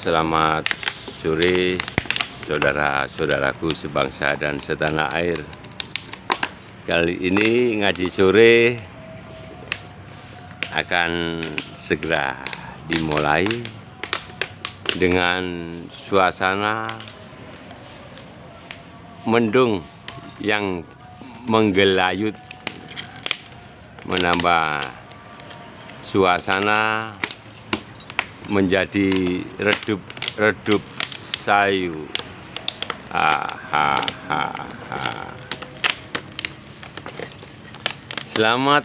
Selamat sore saudara-saudaraku sebangsa dan setanah air. Kali ini ngaji sore akan segera dimulai dengan suasana mendung yang menggelayut, menambah suasana menjadi redup sayu. Selamat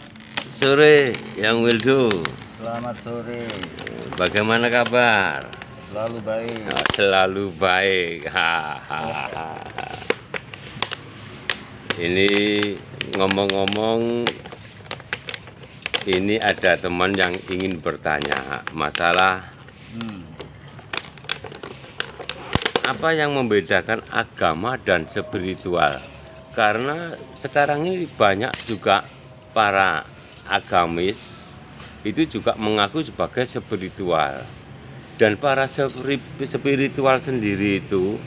sore Yang Wildo. Selamat sore. Bagaimana kabar? Selalu baik. Selalu baik. Ini ngomong-ngomong, ini ada teman yang ingin bertanya masalah apa yang membedakan agama dan spiritual. Karena sekarang ini banyak juga para agamis itu juga mengaku sebagai spiritual, dan para spiritual sendiri itu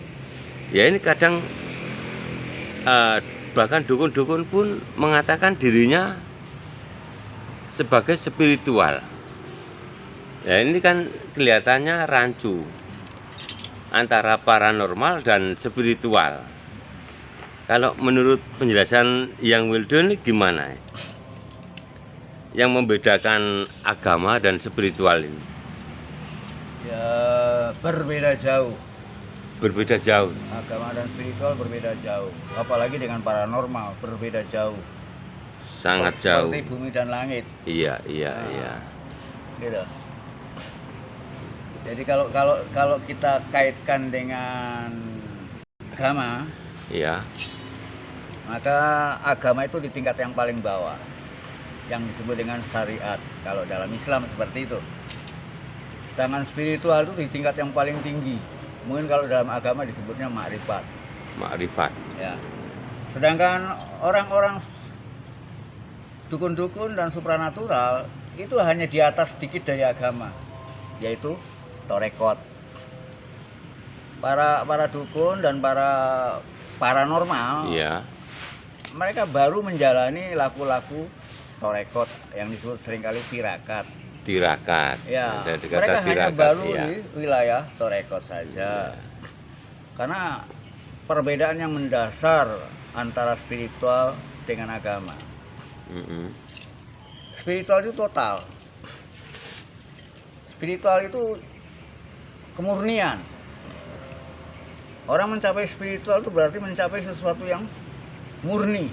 ya ini kadang bahkan dukun-dukun pun mengatakan dirinya sebagai spiritual. Ya ini kan kelihatannya rancu antara paranormal dan spiritual. Kalau menurut penjelasan Yang Wildo ini gimana yang membedakan agama dan spiritual ini? Ya, berbeda jauh. Berbeda jauh. Agama dan spiritual berbeda jauh. Apalagi dengan paranormal berbeda jauh. Sangat jauh. Seperti bumi dan langit. Iya. Gitu. Jadi kalau kita kaitkan dengan agama, Iya. maka agama itu di tingkat yang paling bawah, yang disebut dengan syariat. Kalau dalam Islam seperti itu. Sedangkan spiritual itu di tingkat yang paling tinggi. Mungkin kalau dalam agama disebutnya makrifat. Makrifat. Ya. Sedangkan orang-orang dukun-dukun dan supranatural itu hanya di atas sedikit dari agama, yaitu torekot. Para dukun dan para paranormal, Iya. mereka baru menjalani laku-laku torekot yang disebut seringkali tirakat. Tirakat. Ya, Ada kata mereka hanya tirakat, baru iya. di wilayah torekot saja. Karena perbedaan yang mendasar antara spiritual dengan agama. Spiritual itu total. Spiritual itu kemurnian. Orang mencapai spiritual itu berarti mencapai sesuatu yang murni,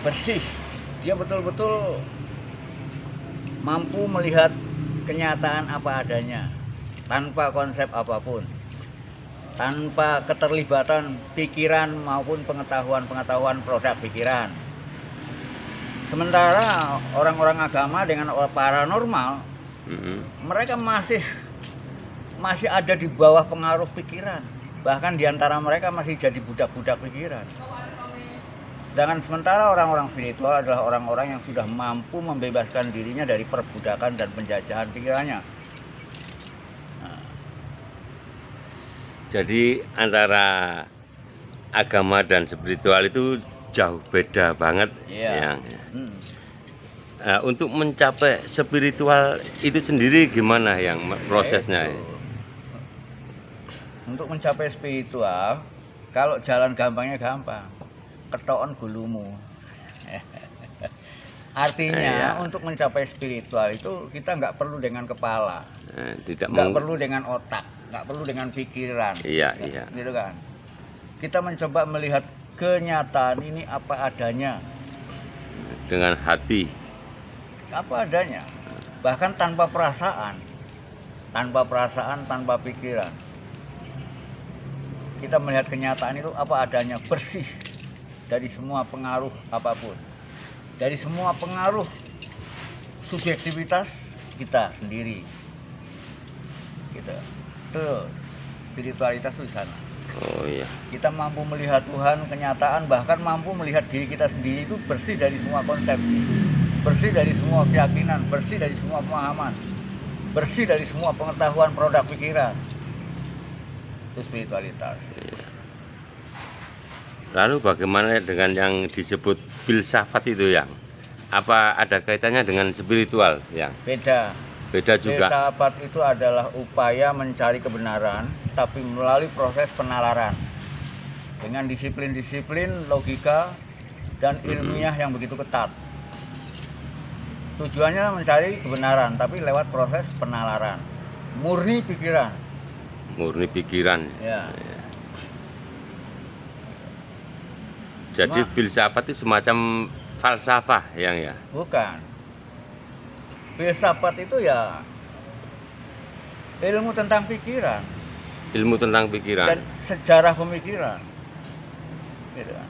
bersih. Dia betul-betul mampu melihat kenyataan apa adanya, tanpa konsep apapun, tanpa keterlibatan pikiran maupun pengetahuan produk pikiran. Sementara orang-orang agama dengan paranormal, mereka masih ada di bawah pengaruh pikiran. Bahkan diantara mereka masih jadi budak-budak pikiran. Sedangkan sementara orang-orang spiritual adalah orang-orang yang sudah mampu membebaskan dirinya dari perbudakan dan penjajahan pikirannya. Jadi antara agama dan spiritual itu jauh beda banget. Iya. Untuk mencapai spiritual itu sendiri gimana yang prosesnya? Untuk mencapai spiritual, kalau jalan gampangnya gampang, ketokon gulumu. Artinya untuk mencapai spiritual itu kita nggak perlu dengan kepala, nggak perlu dengan otak, nggak perlu dengan pikiran. Iya. Gitu kan? Kita mencoba melihat kenyataan ini apa adanya. Dengan hati. Apa adanya. Bahkan tanpa perasaan, tanpa pikiran. Kita melihat kenyataan itu apa adanya, bersih dari semua pengaruh apapun, dari semua pengaruh subjektivitas kita sendiri. Gitu. Tuh, spiritualitas itu di sana. Oh iya. Kita mampu melihat Tuhan, kenyataan, bahkan mampu melihat diri kita sendiri itu bersih dari semua konsepsi, bersih dari semua keyakinan, bersih dari semua pemahaman. bersih dari semua pengetahuan produk pikiran. Itu spiritualitas. Lalu bagaimana dengan yang disebut filsafat itu, yang apa ada kaitannya dengan spiritual, yang Beda. beda juga? Filsafat itu adalah upaya mencari kebenaran, tapi melalui proses penalaran dengan disiplin-disiplin logika dan ilmiah yang begitu ketat. Tujuannya mencari kebenaran, tapi lewat proses penalaran. Murni pikiran. Murni pikiran. Ya. Jadi filsafat itu semacam falsafah, yang ya? Bukan. Filsafat itu ya ilmu tentang pikiran Ilmu tentang pikiran. dan sejarah pemikiran. Gitu kan.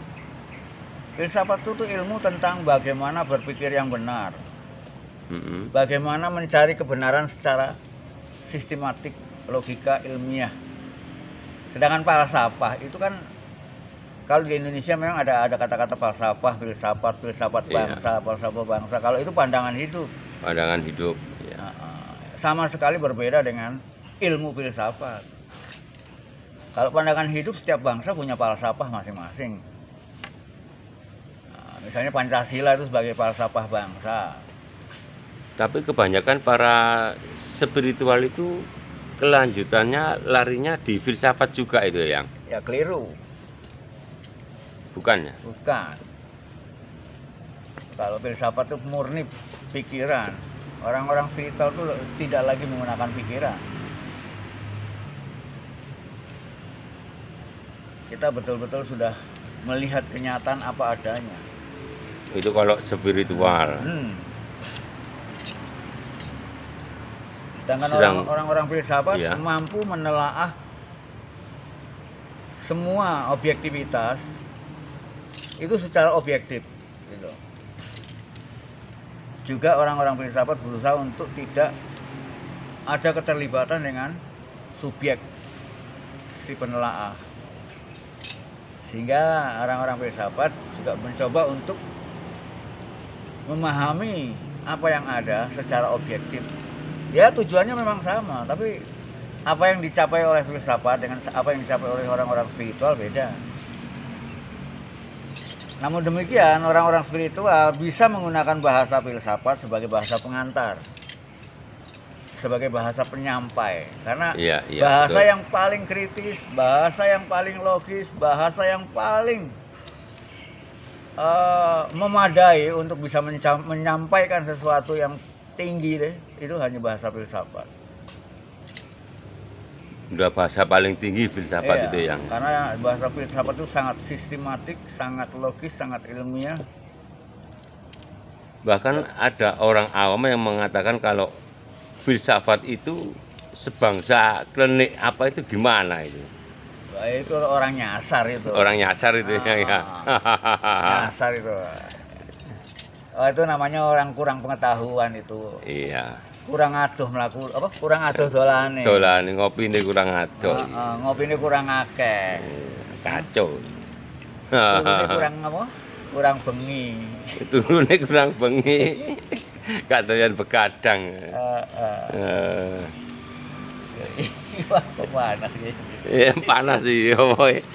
Filsafat itu ilmu tentang bagaimana berpikir yang benar. Bagaimana mencari kebenaran secara sistematik, logika, ilmiah. Sedangkan falsafah itu kan, kalau di Indonesia memang ada kata-kata falsafah, filsafat bangsa, falsafah bangsa. Kalau itu pandangan hidup. Pandangan hidup. Ya. Sama sekali berbeda dengan ilmu filsafat. Kalau pandangan hidup, setiap bangsa punya falsafah masing-masing. Nah, misalnya Pancasila itu sebagai falsafah bangsa. Tapi kebanyakan para spiritual itu kelanjutannya larinya di filsafat juga itu, yang Ya keliru. bukannya? Bukan. Kalau filsafat itu murni pikiran. Orang-orang spiritual itu tidak lagi menggunakan pikiran. Kita betul-betul sudah melihat kenyataan apa adanya. Itu kalau spiritual. Sedangkan orang-orang filsafat iya, mampu menelaah semua objektivitas itu secara objektif, gitu. Juga orang-orang filsafat berusaha untuk tidak ada keterlibatan dengan subjek si penelaah, sehingga orang-orang filsafat juga mencoba untuk memahami apa yang ada secara objektif. Ya tujuannya memang sama, tapi apa yang dicapai oleh filsafat dengan apa yang dicapai oleh orang-orang spiritual beda. Namun demikian, orang-orang spiritual bisa menggunakan bahasa filsafat sebagai bahasa pengantar, sebagai bahasa penyampai. Karena bahasa betul, yang paling kritis, bahasa yang paling logis, bahasa yang paling memadai untuk bisa menyampaikan sesuatu yang tinggi deh, itu hanya bahasa filsafat. udah bahasa paling tinggi filsafat itu, yang karena bahasa filsafat itu sangat sistematik, sangat logis, sangat ilmiah. bahkan ada orang awam yang mengatakan kalau filsafat itu sebangsa klinik apa, itu gimana itu? Wah, itu orang nyasar itu. Orang nyasar itu, ya. Nyasar itu. Oh, itu namanya orang kurang pengetahuan itu. Iya. Kurang adoh kurang adoh dolane. Dolane ngopine kurang adoh. Ngopine kurang akeh. Kacau. Turune kurang apa? Kurang bengi. Turune kurang bengi. Gak doyan begadang. Wah, kok panas iki. Ya panas sih,